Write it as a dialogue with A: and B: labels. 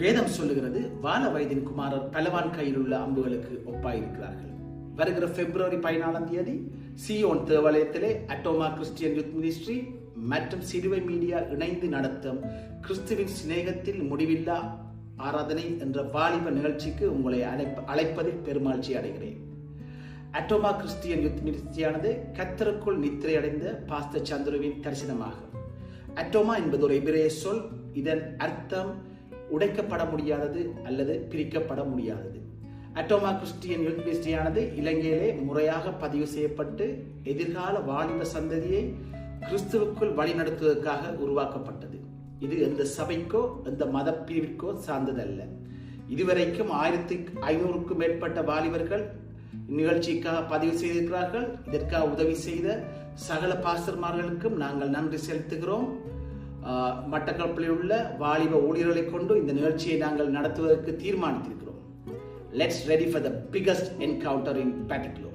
A: வேதம் சொல்லுகிறது, வால வயதின் குமாரர் பலவான் கையில் உள்ள அம்புகளுக்கு ஒப்பாயிருக்கிறார்கள். வருகிற பிப்ரவரி 14 சியோன் தேவாலயத்திலே அட்டோமா கிறிஸ்டியன் யூத் மினிஸ்ட்ரி மற்றும் சிலுவை மீடியா இணைந்து நடத்தும் கிறிஸ்துவின் சிநேகத்தில் முடிவில்லா ஆராதனை என்ற வாலிப நிகழ்ச்சிக்கு உங்களை அழைப்பதில் பெருமாழ்ச்சி அடைகிறேன். அட்டோமா கிறிஸ்டியன் யூத் மினிஸ்ட்ரியானது கர்த்தருக்குள் நித்திரை அடைந்த பாஸ்டர் சந்துருவின் தரிசனமாகும். அட்டோமா என்பது ஒரு எபிரேய சொல். இதன் அர்த்தம் உடைக்கப்பட முடியாதது அல்லது பிரிக்கப்பட முடியாதது. அட்டோமா கிறிஸ்டியன் யூத் மினிஸ்ட்ரியானது இலங்கையிலே முறையாக பதிவு செய்யப்பட்டு எதிர்கால வாலிப சந்ததியை கிறிஸ்துவுக்குள் வழிநடத்துவதற்காக உருவாக்கப்பட்டது. இது எந்த சபைக்கோ எந்த மத பிரிவிற்கோ சார்ந்ததல்ல. இதுவரைக்கும் 1500க்கும் மேற்பட்ட வாலிபர்கள் நிகழ்ச்சிக்காக பதிவு செய்திருக்கிறார்கள். இதற்காக உதவி செய்த சகல பாஸ்டர்மார்களுக்கும் நாங்கள் நன்றி செலுத்துகிறோம். மட்டக்களப்பில் உள்ள வாலிப ஊழியர்களை கொண்டு இந்த நிகழ்ச்சியை நாங்கள் நடத்துவதற்கு தீர்மானித்திருக்கிறோம். Let's ready for the biggest encounter in Pattiklo.